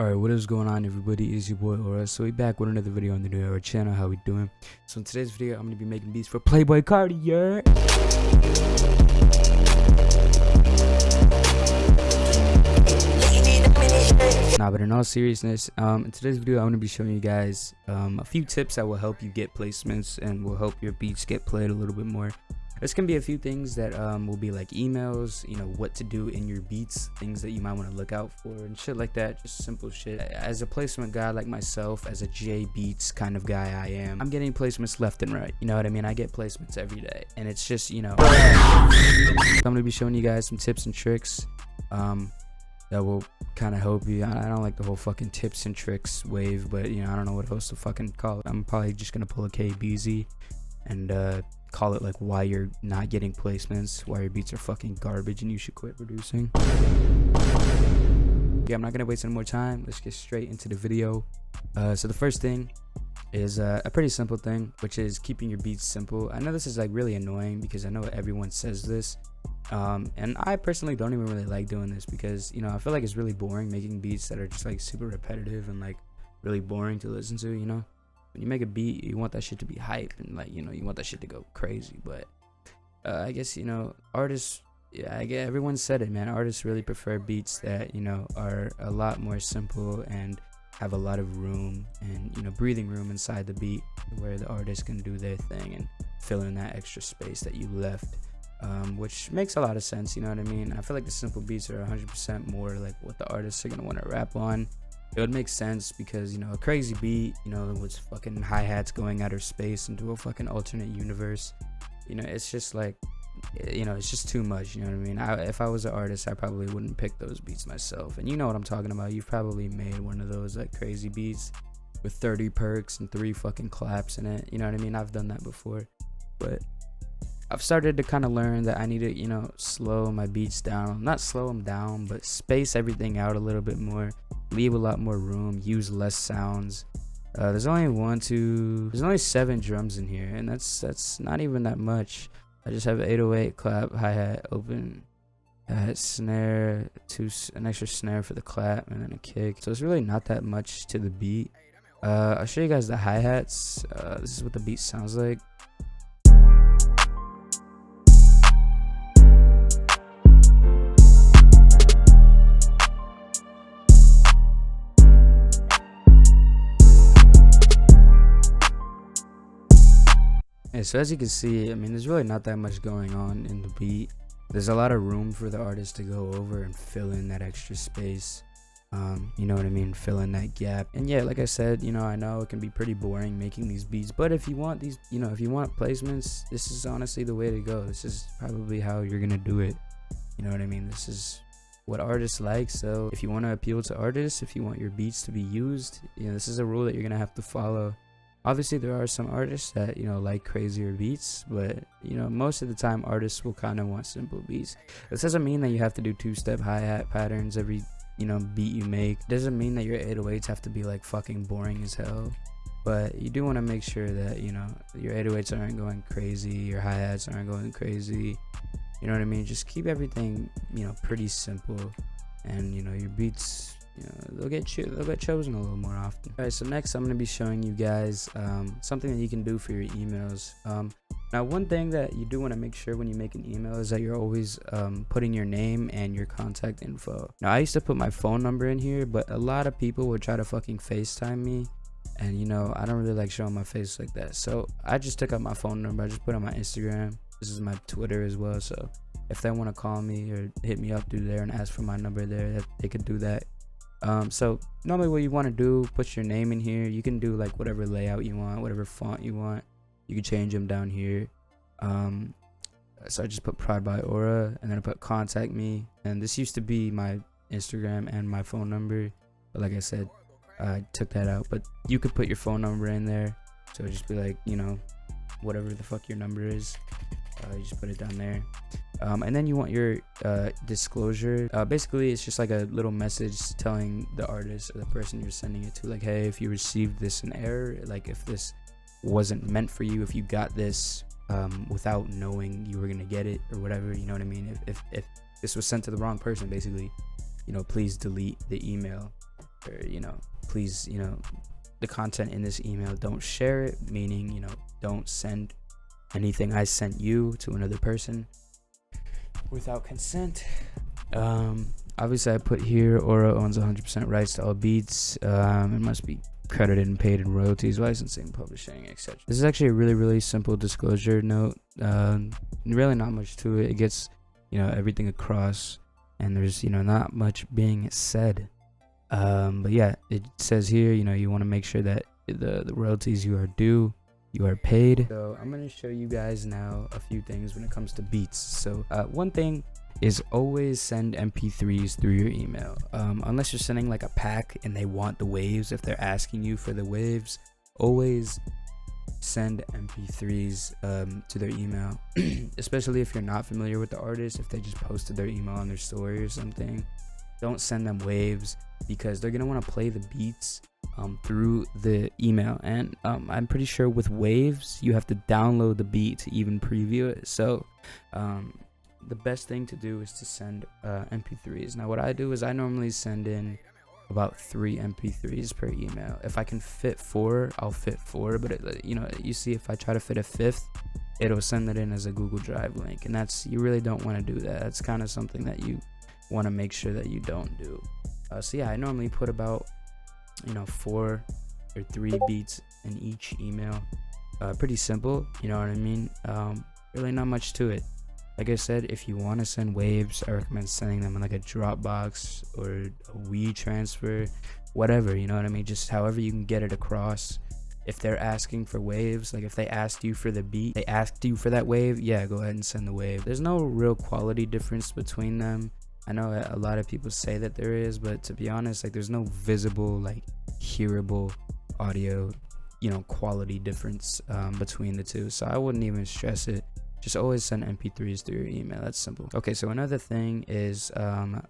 Alright, what is going on, everybody? It's your boy Ora. So we back with another video on the new Ora channel. How we doing? So in today's video, I'm gonna be making beats for Playboy Cardi, yeah. Nah, but in all seriousness, in today's video, I'm gonna be showing you guys a few tips that will help you get placements and will help your beats get played a little bit more. There's gonna be a few things that will be like emails, you know, what to do in your beats, things that you might want to look out for and shit like that, just simple shit. As a placement guy like myself, as a J Beats kind of guy I am, I'm getting placements left and right, you know what I mean? I get placements every day, and it's just, you know, I'm gonna be showing you guys some tips and tricks that will kind of help you. I don't like the whole fucking tips and tricks wave, but you know, I don't know what else to fucking call it. I'm probably just gonna pull a KBZ and call it like why you're not getting placements, why your beats are fucking garbage and you should quit producing. Yeah, I'm not gonna waste any more time. Let's get straight into the video. So the first thing is a pretty simple thing, which is keeping your beats simple. I know this is like really annoying because I know everyone says this, and I personally don't even really like doing this because, you know, I feel like it's really boring making beats that are just like super repetitive and like really boring to listen to, you know. When you make a beat, you want that shit to be hype and like, you know, you want that shit to go crazy. But I guess, you know, artists, yeah, I get everyone said it, man. Artists really prefer beats that, you know, are a lot more simple and have a lot of room and, you know, breathing room inside the beat where the artist can do their thing and fill in that extra space that you left, which makes a lot of sense, you know what I mean? I feel like the simple beats are 100% more like what the artists are gonna want to rap on. It would make sense because, you know, a crazy beat, you know, with fucking hi-hats going outer space into a fucking alternate universe, you know, it's just like, you know, it's just too much, you know what I mean? If I was an artist, I probably wouldn't pick those beats myself. And you know what I'm talking about. You've probably made one of those like crazy beats with 30 perks and 3 fucking claps in it, you know what I mean? I've done that before, but I've started to kind of learn that I need to, you know, slow my beats down. Not slow them down, but space everything out a little bit more. Leave a lot more room. Use less sounds. There's only 7 drums in here, and that's not even that much. I just have 808 clap, hi-hat, open, snare, an extra snare for the clap, and then a kick. So it's really not that much to the beat. I'll show you guys the hi-hats. This is what the beat sounds like. Yeah, so as you can see, I mean, there's really not that much going on in the beat. There's a lot of room for the artist to go over and fill in that extra space. You know what I mean? Fill in that gap. And yeah, like I said, you know, I know it can be pretty boring making these beats, but if you want these, you know, if you want placements, this is honestly the way to go. This is probably how you're gonna do it. You know what I mean? This is what artists like. So if you want to appeal to artists, if you want your beats to be used, you know, this is a rule that you're gonna have to follow. Obviously, there are some artists that, you know, like crazier beats, but, you know, most of the time artists will kind of want simple beats. This doesn't mean that you have to do 2-step hi-hat patterns every, you know, beat you make. It doesn't mean that your 808s have to be like fucking boring as hell, but you do want to make sure that, you know, your 808s aren't going crazy, your hi-hats aren't going crazy. You know what I mean? Just keep everything, you know, pretty simple, and, you know, your beats, you know, they'll get chosen a little more often. All right, so next I'm going to be showing you guys something that you can do for your emails. Now, one thing that you do want to make sure when you make an email is that you're always putting your name and your contact info. Now, I used to put my phone number in here, but a lot of people would try to fucking FaceTime me, and, you know, I don't really like showing my face like that. So I just took out my phone number. I just put it on my Instagram. This is my Twitter as well. So if they want to call me or hit me up through there and ask for my number there, they could do that. So normally what you want to do, put your name in here. You can do like whatever layout you want, whatever font you want. You can change them down here. So I just put Pride by Ora, and then I put contact me. And this used to be my Instagram and my phone number, but like I said, I took that out. But you could put your phone number in there. So just be like, you know, whatever the fuck your number is. You just put it down there. And then you want your disclosure. Basically, it's just like a little message telling the artist or the person you're sending it to, like, hey, if you received this in error, like if this wasn't meant for you, if you got this without knowing you were gonna get it or whatever, you know what I mean? If this was sent to the wrong person, basically, you know, please delete the email. or please, the content in this email, don't share it, meaning don't send anything I sent you to another person without consent. Obviously I put here Ora owns 100% rights to all beats. It must be credited and paid in royalties, licensing, publishing, etc. This is actually a really simple disclosure note. Really not much to it. It gets everything across, and there's not much being said. But yeah, it says here you want to make sure that the royalties you are due, you are paid. So I'm gonna show you guys now a few things when it comes to beats. So one thing is always send MP3s through your email, unless you're sending like a pack and they want the waves. If they're asking you for the waves, always send MP3s to their email. Especially if you're not familiar with the artist, if they just posted their email on their story or something, don't send them waves, because they're gonna want to play the beats through the email. And I'm pretty sure with waves you have to download the beat to even preview it. So the best thing to do is to send MP3s. Now what I do is I normally send in about 3 MP3s per email. If I can fit 4, I'll fit 4, but you see, if I try to fit a 5th, it'll send it in as a Google Drive link, and you really don't want to do that. That's kind of something that you want to make sure that you don't do. So yeah, I normally put about 4 or 3 beats in each email. Pretty simple, you know what I mean? Really not much to it. Like I said, if you want to send waves, I recommend sending them in like a Dropbox or a WeTransfer, whatever, you know what I mean? Just however you can get it across. If they're asking for waves, like if they asked you for the beat, they asked you for that wave, yeah, go ahead and send the wave. There's no real quality difference between them. I know a lot of people say that there is, but to be honest, like there's no visible, like hearable audio, quality difference between the two. So I wouldn't even stress it. Just always send MP3s through your email. That's simple. Okay, so another thing is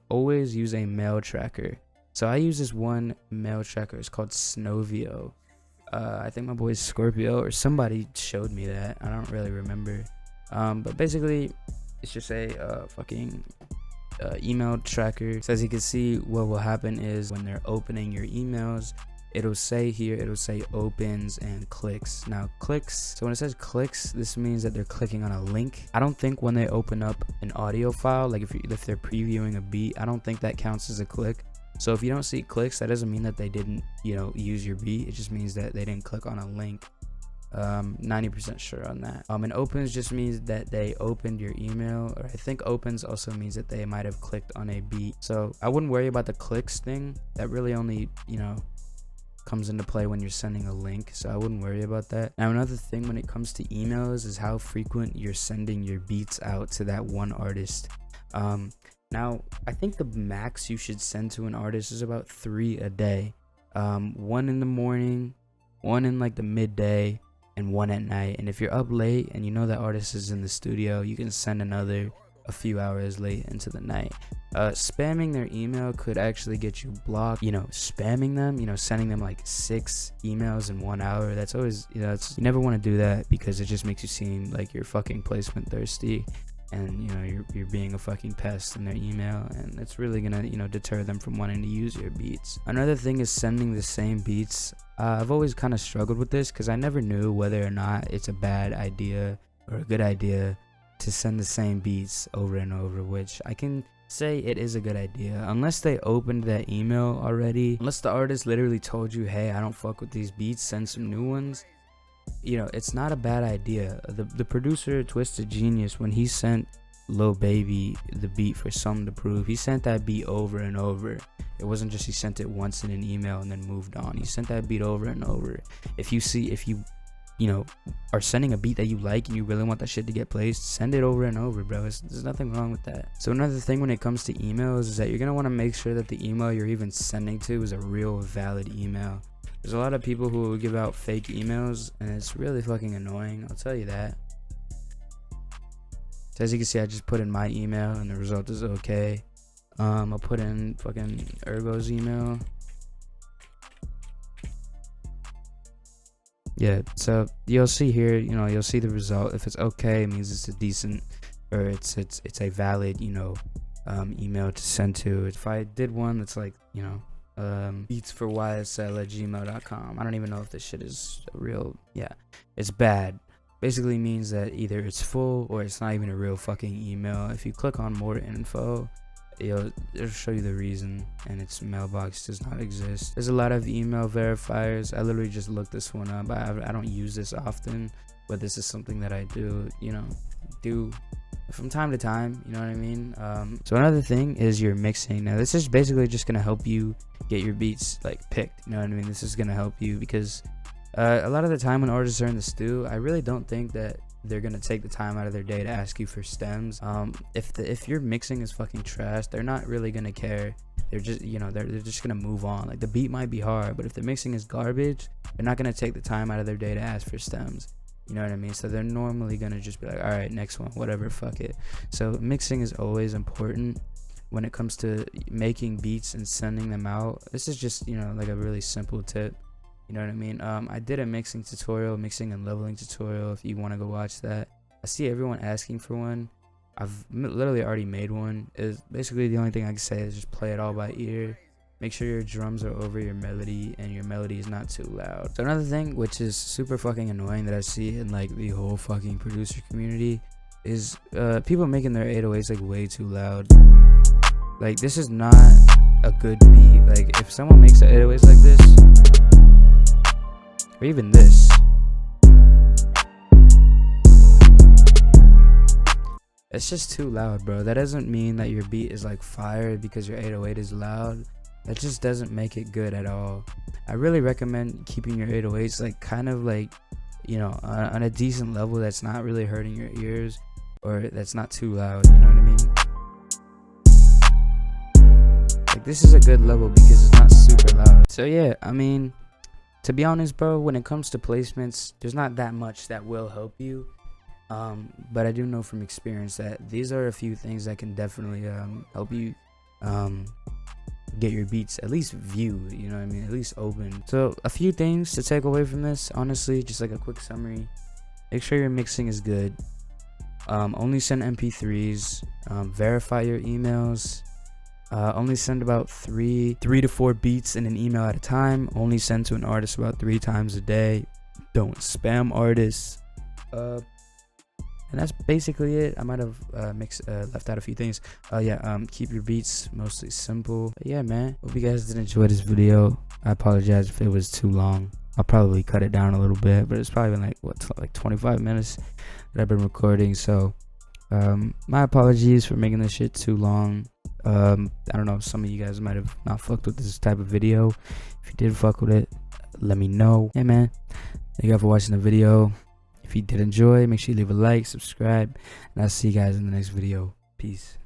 always use a mail tracker. So I use this one mail tracker. It's called Snovio. I think my boy Scorpio or somebody showed me that. I don't really remember. But basically, it's just a fucking email tracker. So as you can see, what will happen is when they're opening your emails, it'll say here, it'll say opens and clicks. Now clicks, so when it says clicks, this means that they're clicking on a link. I don't think when they open up an audio file, like if they're previewing a beat, I don't think that counts as a click. So if you don't see clicks, that doesn't mean that they didn't use your beat. It just means that they didn't click on a link. 90% sure on that. And opens just means that they opened your email, or I think opens also means that they might have clicked on a beat. So I wouldn't worry about the clicks thing. That really only comes into play when you're sending a link, so I wouldn't worry about that. Now another thing when it comes to emails is how frequent you're sending your beats out to that one artist. Now I think the max you should send to an artist is about 3 a day. 1 in the morning, 1 in like the midday, and 1 at night. And if you're up late and that artist is in the studio, you can send another a few hours late into the night. Spamming their email could actually get you blocked. Spamming them, sending them like 6 emails in 1 hour, that's always, you never want to do that, because it just makes you seem like you're fucking placement thirsty, and you're being a fucking pest in their email, and it's really gonna deter them from wanting to use your beats. Another thing is sending the same beats. I've always kind of struggled with this, because I never knew whether or not it's a bad idea or a good idea to send the same beats over and over, which I can say it is a good idea, unless they opened that email already, unless the artist literally told you, hey, I don't fuck with these beats, send some new ones. It's not a bad idea. The producer Twisted Genius, when he sent Lil Baby the beat for Something to Prove, he sent that beat over and over. It wasn't just he sent it once in an email and then moved on. He sent that beat over and over. If you are sending a beat that you like and you really want that shit to get placed, send it over and over, bro. There's nothing wrong with that. So another thing when it comes to emails is that you're gonna want to make sure that the email you're even sending to is a real valid email. There's a lot of people who will give out fake emails, and it's really fucking annoying, I'll tell you that. So as you can see, I just put in my email and the result is okay. I'll put in fucking Ergo's email. Yeah, so you'll see here, you'll see the result. If it's okay, it means it's a decent, or it's a valid, email to send to. If I did one that's like, beatsforysl@gmail.com. I don't even know if this shit is real. Yeah, it's bad. Basically means that either it's full or it's not even a real fucking email. If you click on more info, it'll show you the reason, and its mailbox does not exist. There's a lot of email verifiers. I literally just looked this one up. I don't use this often, but this is something that I do, do from time to time, you know what I mean? So another thing is your mixing. Now this is basically just gonna help you get your beats like picked, you know what I mean? This is gonna help you because a lot of the time when artists are in the stew, I really don't think that they're gonna take the time out of their day to ask you for stems. If your mixing is fucking trash, they're not really gonna care. They're just they're just gonna move on. Like, the beat might be hard, but if the mixing is garbage, they're not gonna take the time out of their day to ask for stems. You know what I mean? So they're normally gonna just be like, all right, next one, whatever, fuck it. So mixing is always important when it comes to making beats and sending them out. This is just like a really simple tip. You know what I mean? I did a mixing and leveling tutorial. If you want to go watch that, I see everyone asking for one. I've literally already made one. Is basically the only thing I can say is just play it all by ear. Make sure your drums are over your melody and your melody is not too loud. So another thing which is super fucking annoying that I see in like the whole fucking producer community is people making their 808s like way too loud. Like, this is not a good beat. Like, if someone makes the 808s like this, or even this, it's just too loud, bro. That doesn't mean that your beat is like fire because your 808 is loud. That just doesn't make it good at all. I really recommend keeping your 808s like kind of like on a decent level that's not really hurting your ears, or that's not too loud, you know what I mean? Like, this is a good level because it's not super loud. So yeah, I mean, to be honest, bro, when it comes to placements, there's not that much that will help you. But I do know from experience that these are a few things that can definitely help you get your beats at least viewed, you know what I mean, at least open. So a few things to take away from this, honestly, just like a quick summary. Make sure your mixing is good. Only send MP3s. Verify your emails. Only send about three to four beats in an email at a time. Only send to an artist about 3 times a day. Don't spam artists. And that's basically it. I might have left out a few things. Keep your beats mostly simple. But yeah, man, hope you guys did enjoy this video. I apologize if it was too long. I'll probably cut it down a little bit, but it's probably been like 25 minutes that I've been recording. So my apologies for making this shit too long. I don't know, some of you guys might have not fucked with this type of video. If you did fuck with it, let me know. Hey man, thank you guys for watching the video. If you did enjoy, make sure you leave a like, subscribe, and I'll see you guys in the next video. Peace.